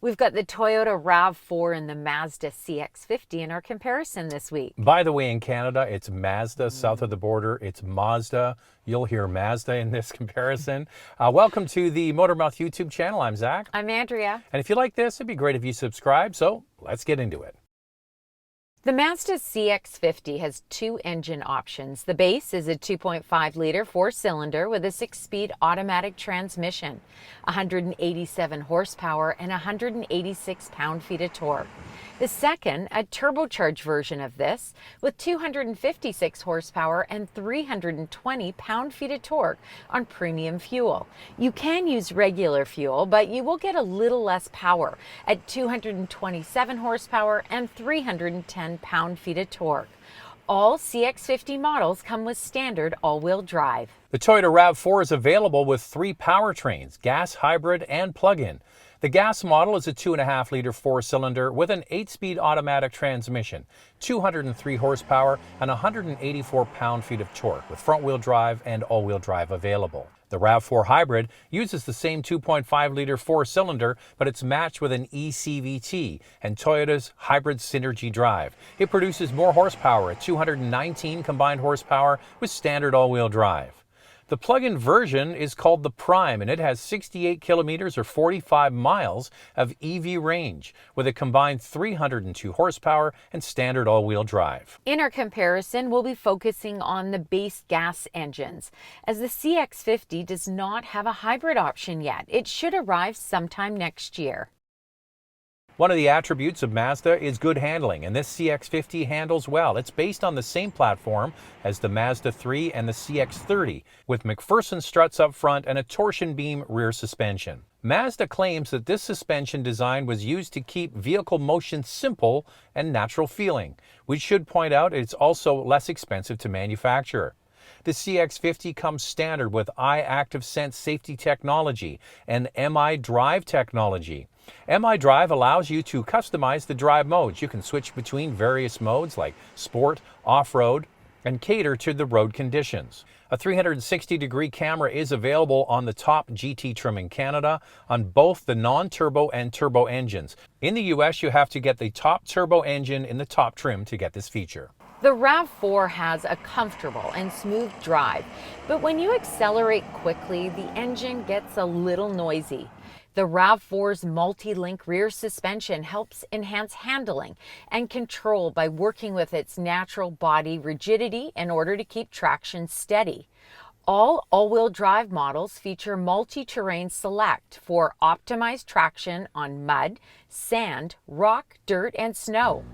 We've got the Toyota RAV4 and the Mazda CX-50 in our comparison this week. By the way, in Canada, it's Mazda. South of the border, it's Mazda. You'll hear Mazda in this comparison. Welcome to the Motormouth YouTube channel. I'm Zach. I'm Andrea. And if you like this, it'd be great if you subscribe. So let's get into it. The Mazda CX-50 has two engine options. The base is a 2.5-liter four-cylinder with a 6-speed automatic transmission, 187 horsepower and 186 pound-feet of torque. The second, a turbocharged version of this, with 256 horsepower and 320 pound-feet of torque on premium fuel. You can use regular fuel, but you will get a little less power at 227 horsepower and 310 pound-feet of torque. All CX-50 models come with standard all-wheel drive. The Toyota RAV4 is available with 3 powertrains, gas, hybrid, and plug-in. The gas model is a 2.5-liter four-cylinder with an 8-speed automatic transmission, 203 horsepower, and 184 pound-feet of torque, with front-wheel drive and all-wheel drive available. The RAV4 hybrid uses the same 2.5-liter four-cylinder, but it's matched with an eCVT and Toyota's hybrid synergy drive. It produces more horsepower at 219 combined horsepower with standard all-wheel drive. The plug-in version is called the Prime, and it has 68 kilometers or 45 miles of EV range with a combined 302 horsepower and standard all-wheel drive. In our comparison, we'll be focusing on the base gas engines, as the CX-50 does not have a hybrid option yet. It should arrive sometime next year. One of the attributes of Mazda is good handling, and this CX-50 handles well. It's based on the same platform as the Mazda 3 and the CX-30, with McPherson struts up front and a torsion beam rear suspension. Mazda claims that this suspension design was used to keep vehicle motion simple and natural feeling. We should point out it's also less expensive to manufacture. The CX-50 comes standard with iActive safety technology and MI Drive technology. MI Drive allows you to customize the drive modes. You can switch between various modes like sport, off-road, and cater to the road conditions. A 360-degree camera is available on the top GT trim in Canada on both the non-turbo and turbo engines. In the US, you have to get the top turbo engine in the top trim to get this feature. The RAV4 has a comfortable and smooth drive, but when you accelerate quickly, the engine gets a little noisy. The RAV4's multi-link rear suspension helps enhance handling and control by working with its natural body rigidity in order to keep traction steady. All all-wheel drive models feature multi-terrain select for optimized traction on mud, sand, rock, dirt, and snow.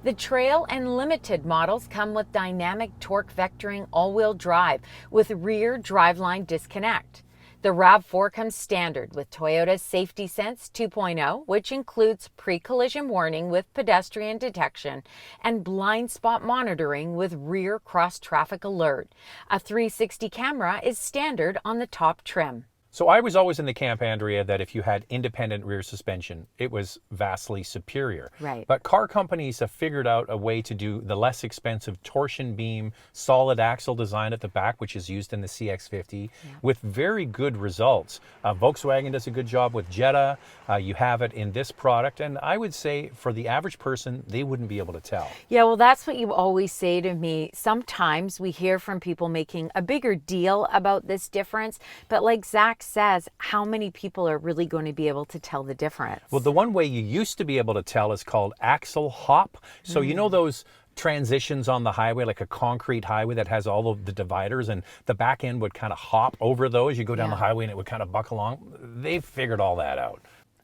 The Trail and Limited models come with dynamic torque vectoring all-wheel drive with rear driveline disconnect. The RAV4 comes standard with Toyota's Safety Sense 2.0, which includes pre-collision warning with pedestrian detection and blind spot monitoring with rear cross-traffic alert. A 360 camera is standard on the top trim. So I was always in the camp, Andrea, that if you had independent rear suspension, it was vastly superior. Right. But car companies have figured out a way to do the less expensive torsion beam solid axle design at the back, which is used in the CX-50, with very good results. Volkswagen does a good job with Jetta. You have it in this product. And I would say for the average person, they wouldn't be able to tell. Yeah, well, that's what you always say to me. Sometimes we hear from people making a bigger deal about this difference, but like Zach says, how many people are really going to be able to tell the difference? Well, the one way you used to be able to tell is called axle hop. So you know those transitions on the highway, like a concrete highway that has all of the dividers, and the back end would kind of hop over those. You go down the highway and it would kind of buck along. They've figured all that out.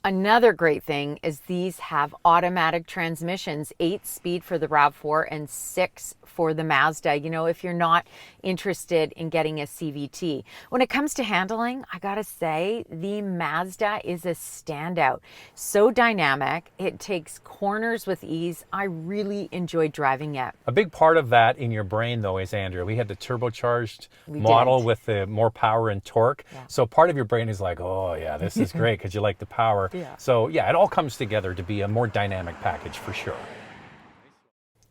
Another great thing is these have automatic transmissions, 8-speed for the RAV4 and 6 for the Mazda, you know, if you're not interested in getting a CVT. When it comes to handling, I gotta say, the Mazda is a standout. So dynamic, it takes corners with ease. I really enjoyed driving it. A big part of that in your brain, though, is, Andrea, we had the turbocharged model with the more power and torque. So part of your brain is like, oh yeah, this is great because you like the power. So yeah, it all comes together to be a more dynamic package for sure.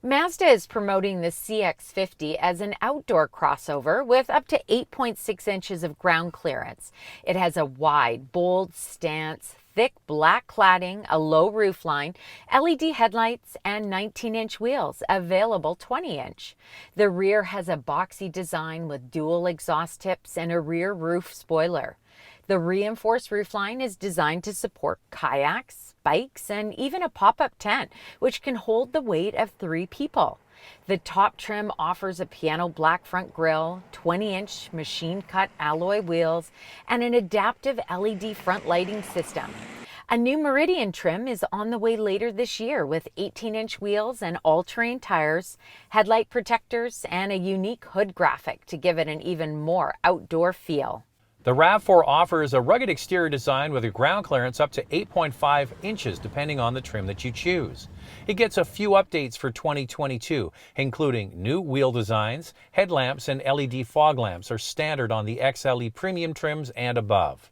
Mazda is promoting the CX-50 as an outdoor crossover with up to 8.6 inches of ground clearance. It has a wide, bold stance, thick black cladding, a low roofline, LED headlights, and 19-inch wheels, available 20-inch. The rear has a boxy design with dual exhaust tips and a rear roof spoiler. The reinforced roofline is designed to support kayaks, bikes, and even a pop-up tent, which can hold the weight of 3 people. The top trim offers a piano black front grille, 20-inch machine-cut alloy wheels, and an adaptive LED front lighting system. A new Meridian trim is on the way later this year with 18-inch wheels and all-terrain tires, headlight protectors, and a unique hood graphic to give it an even more outdoor feel. The RAV4 offers a rugged exterior design with a ground clearance up to 8.5 inches depending on the trim that you choose. It gets a few updates for 2022, including new wheel designs, headlamps, and LED fog lamps are standard on the XLE premium trims and above.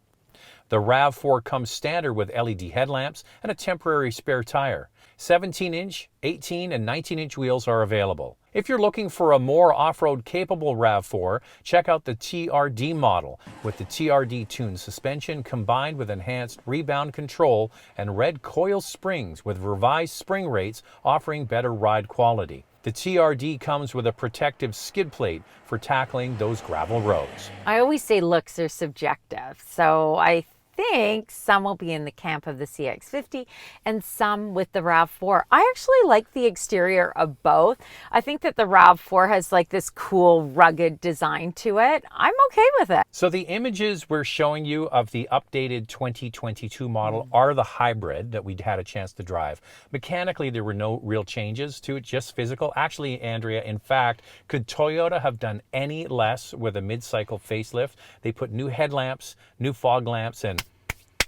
The RAV4 comes standard with LED headlamps and a temporary spare tire. 17-inch, 18 and 19-inch wheels are available. If you're looking for a more off-road capable RAV4, check out the TRD model with the TRD tuned suspension combined with enhanced rebound control and red coil springs with revised spring rates offering better ride quality. The TRD comes with a protective skid plate for tackling those gravel roads. I always say looks are subjective, so I think some will be in the camp of the CX-50 and some with the RAV4. I actually like the exterior of both. I think that the RAV4 has like this cool rugged design to it. I'm okay with it. So the images we're showing you of the updated 2022 model are the hybrid that we had a chance to drive. Mechanically, there were no real changes to it, just physical. Actually, Andrea, in fact, could Toyota have done any less with a mid-cycle facelift? They put new headlamps, new fog lamps, and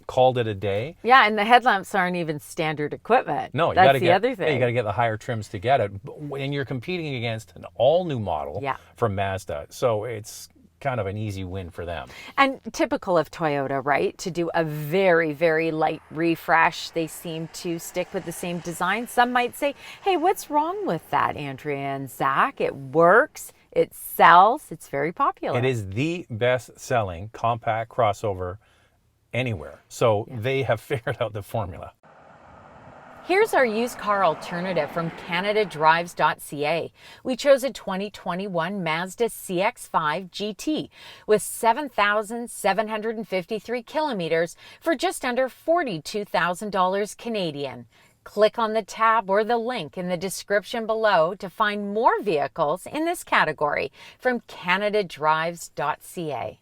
called it a day. Yeah, and the headlamps aren't even standard equipment. No, that's the other thing. You got to get the higher trims to get it. And you're competing against an all-new model from Mazda. So it's kind of an easy win for them. And typical of Toyota, right? To do a very, very light refresh. They seem to stick with the same design. Some might say, hey, what's wrong with that, Andrea and Zach? It works. It sells. It's very popular. It is the best-selling compact crossover anywhere. So they have figured out the formula. Here's our used car alternative from CanadaDrives.ca. We chose a 2021 Mazda CX-5 GT with 7,753 kilometers for just under $42,000 Canadian. Click on the tab or the link in the description below to find more vehicles in this category from CanadaDrives.ca.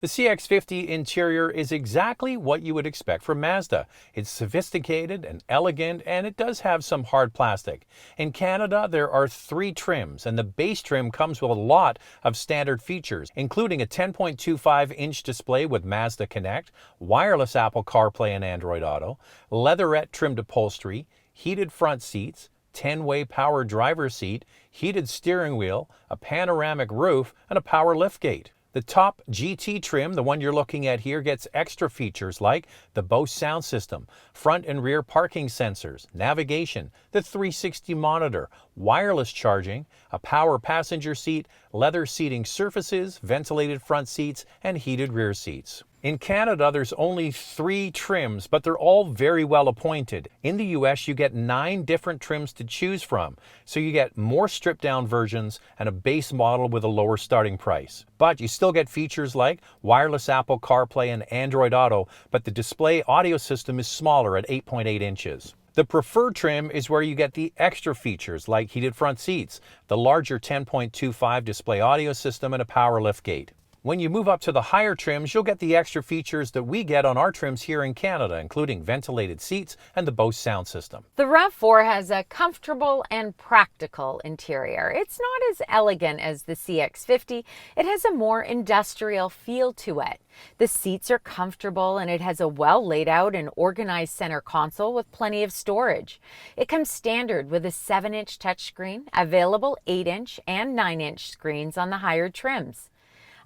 The CX-50 interior is exactly what you would expect from Mazda. It's sophisticated and elegant, and it does have some hard plastic. In Canada, there are 3 trims, and the base trim comes with a lot of standard features, including a 10.25-inch display with Mazda Connect, wireless Apple Carplay and Android Auto, leatherette trimmed upholstery, heated front seats, 10-way power driver's seat, heated steering wheel, a panoramic roof, and a power liftgate. The top GT trim, the one you're looking at here, gets extra features like the Bose sound system, front and rear parking sensors, navigation, the 360 monitor, wireless charging, a power passenger seat, leather seating surfaces, ventilated front seats, and heated rear seats. In Canada, there's only 3 trims, but they're all very well appointed. In the US, you get 9 different trims to choose from, so you get more stripped down versions and a base model with a lower starting price. But you still get features like wireless Apple CarPlay and Android Auto, but the display audio system is smaller at 8.8 inches. The preferred trim is where you get the extra features like heated front seats, the larger 10.25 display audio system, and a power liftgate. When you move up to the higher trims, you'll get the extra features that we get on our trims here in Canada, including ventilated seats and the Bose sound system. The RAV4 has a comfortable and practical interior. It's not as elegant as the CX-50. It has a more industrial feel to it. The seats are comfortable and it has a well laid out and organized center console with plenty of storage. It comes standard with a 7-inch touchscreen, available 8-inch and 9-inch screens on the higher trims.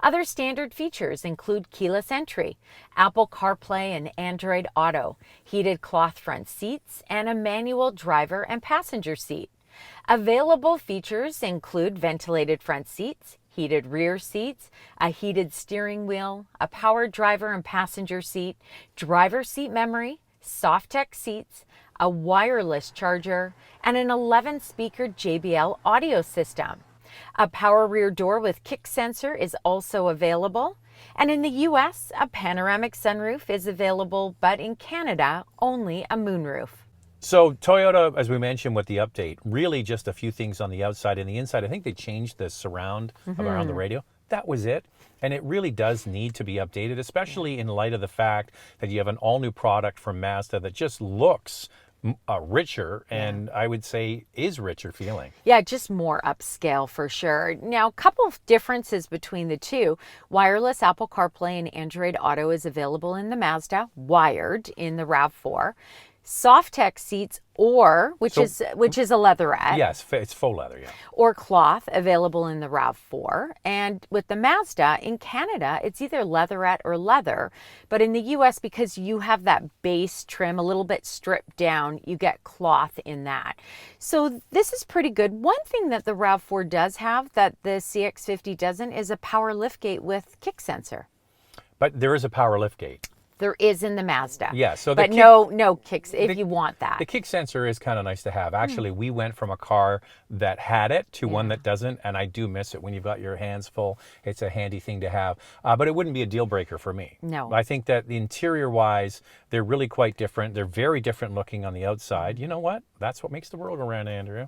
Other standard features include keyless entry, Apple CarPlay and Android Auto, heated cloth front seats, and a manual driver and passenger seat. Available features include ventilated front seats, heated rear seats, a heated steering wheel, a power driver and passenger seat, driver seat memory, SofTex seats, a wireless charger, and an 11-speaker JBL audio system. A power rear door with kick sensor is also available. And in the US, a panoramic sunroof is available, but in Canada, only a moonroof. So Toyota, as we mentioned with the update, really just a few things on the outside and the inside. I think they changed the surround around the radio. That was it. And it really does need to be updated, especially in light of the fact that you have an all-new product from Mazda that just looks richer and I would say is richer feeling. Yeah, just more upscale for sure. Now, a couple of differences between the two. Wireless Apple Carplay and Android Auto is available in the Mazda, wired in the RAV4. SofTex seats which is a leatherette. Yes, it's faux leather, yeah. Or cloth available in the RAV4. And with the Mazda, in Canada, it's either leatherette or leather. But in the US, because you have that base trim a little bit stripped down, you get cloth in that. So this is pretty good. One thing that the RAV4 does have that the CX-50 doesn't is a power liftgate with kick sensor. But there is a power liftgate. There is in the Mazda. Yeah, so but no kicks if you want that. The kick sensor is kind of nice to have. Actually, we went from a car that had it to one that doesn't, and I do miss it when you've got your hands full. It's a handy thing to have, but it wouldn't be a deal breaker for me. No. I think that the interior-wise, they're really quite different. They're very different looking on the outside. You know what? That's what makes the world go round, Andrew.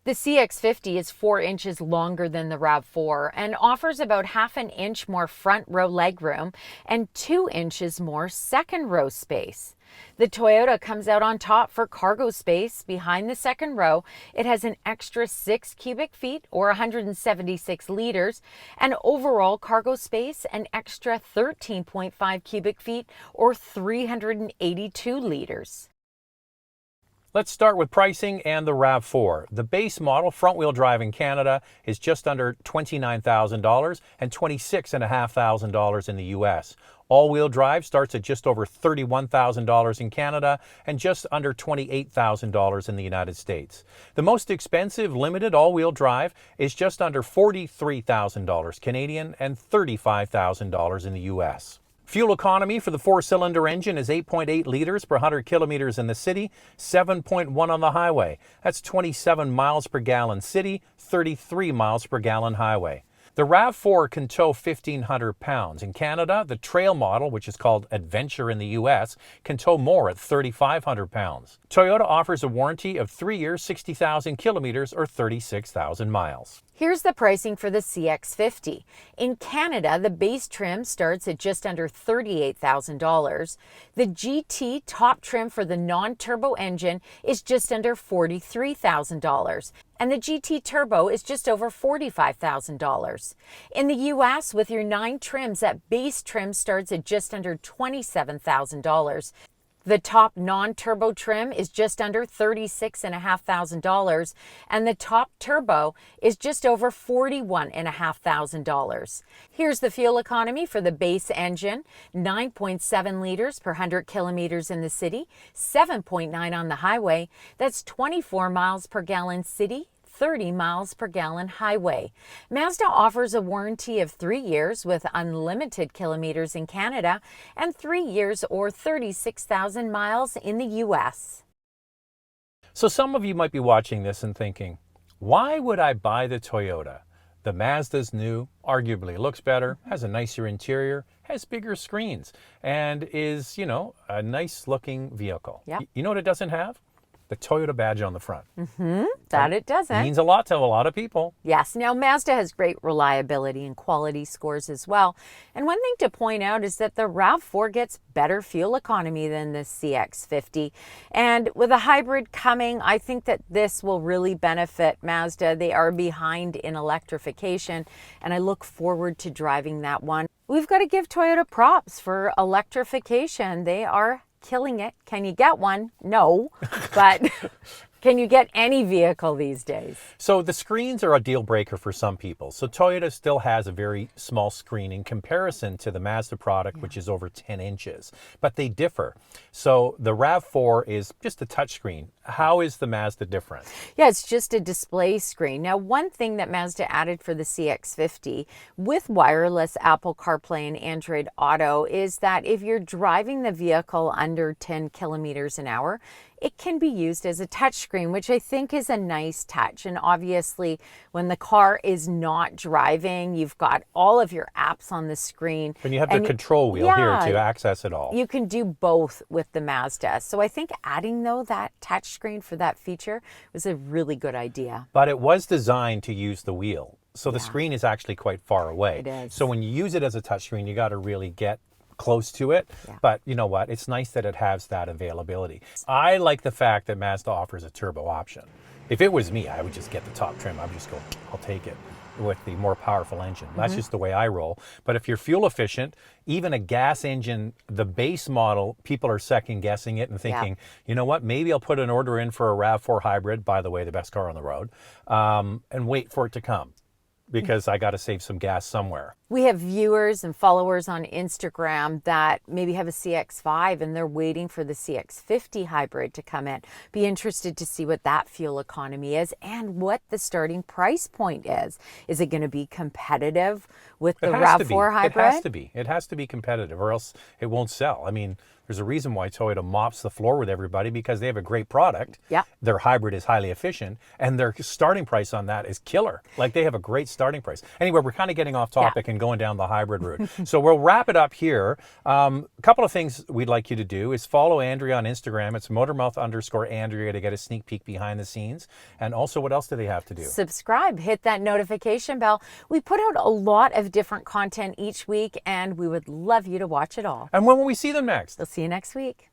The CX-50 is 4 inches longer than the RAV4 and offers about half an inch more front row legroom and 2 inches more second row space. The Toyota comes out on top for cargo space behind the second row. It has an extra 6 cubic feet or 176 liters, and overall cargo space an extra 13.5 cubic feet or 382 liters. Let's start with pricing and the RAV4. The base model, front-wheel drive in Canada, is just under $29,000 and $26,500 in the US. All-wheel drive starts at just over $31,000 in Canada and just under $28,000 in the United States. The most expensive limited all-wheel drive is just under $43,000 Canadian and $35,000 in the US. Fuel economy for the 4-cylinder engine is 8.8 liters per 100 kilometers in the city, 7.1 on the highway. That's 27 miles per gallon city, 33 miles per gallon highway. The RAV4 can tow 1,500 pounds. In Canada, the trail model, which is called Adventure in the US, can tow more at 3,500 pounds. Toyota offers a warranty of 3 years, 60,000 kilometers or 36,000 miles. Here's the pricing for the CX-50. In Canada, the base trim starts at just under $38,000. The GT top trim for the non-turbo engine is just under $43,000. And the GT Turbo is just over $45,000. In the US, with your 9 trims, that base trim starts at just under $27,000. The top non-turbo trim is just under $36,500, and the top turbo is just over $41,500. Here's the fuel economy for the base engine: 9.7 liters per 100 kilometers in the city, 7.9 on the highway. That's 24 miles per gallon city, 30 miles per gallon highway. Mazda offers a warranty of 3 years with unlimited kilometers in Canada and 3 years or 36,000 miles in the US. So some of you might be watching this and thinking, why would I buy the Toyota? The Mazda's new, arguably looks better, has a nicer interior, has bigger screens, and is, a nice looking vehicle. Yep. You know what it doesn't have? The Toyota badge on the front. That it doesn't. Means a lot to a lot of people. Yes. Now, Mazda has great reliability and quality scores as well. And one thing to point out is that the RAV4 gets better fuel economy than the CX-50. And with a hybrid coming, I think that this will really benefit Mazda. They are behind in electrification, and I look forward to driving that one. We've got to give Toyota props for electrification. They are killing it. Can you get one? No, but Can you get any vehicle these days? So the screens are a deal breaker for some people. So Toyota still has a very small screen in comparison to the Mazda product, which is over 10 inches, but they differ. So the RAV4 is just a touch screen. How is the Mazda different? Yeah, it's just a display screen. Now, one thing that Mazda added for the CX-50 with wireless Apple CarPlay and Android Auto is that if you're driving the vehicle under 10 kilometers an hour, it can be used as a touchscreen, which I think is a nice touch. And obviously, when the car is not driving, you've got all of your apps on the screen. And you have the control wheel here to access it all. You can do both with the Mazda. So I think adding, though, that touchscreen for that feature was a really good idea. But it was designed to use the wheel. So the screen is actually quite far away. It is. So when you use it as a touchscreen, you got to really get close to it. But you know what? It's nice that it has that availability. I like the fact that Mazda offers a turbo option. If it was me, I would just get the top trim. I would just go, I'll take it with the more powerful engine. That's just the way I roll. But if you're fuel efficient, even a gas engine, the base model, people are second guessing it and thinking, you know what, maybe I'll put an order in for a RAV4 hybrid, by the way, the best car on the road, and wait for it to come, because I got to save some gas somewhere. We have viewers and followers on Instagram that maybe have a CX-5 and they're waiting for the CX-50 hybrid to come in. Be interested to see what that fuel economy is and what the starting price point is. Is it going to be competitive with the RAV4 hybrid? It has to be. It has to be competitive, or else it won't sell. I mean, there's a reason why Toyota mops the floor with everybody, because they have a great product. Yeah. Their hybrid is highly efficient, and their starting price on that is killer. Like, they have a great starting price. Anyway, we're kind of getting off topic and going down the hybrid route. So we'll wrap it up here. A couple of things we'd like you to do is follow Andrea on Instagram. It's Motormouth_Andrea to get a sneak peek behind the scenes. And also, what else do they have to do? Subscribe, hit that notification bell. We put out a lot of different content each week, and we would love you to watch it all. And when will we see them next? We'll see you next week.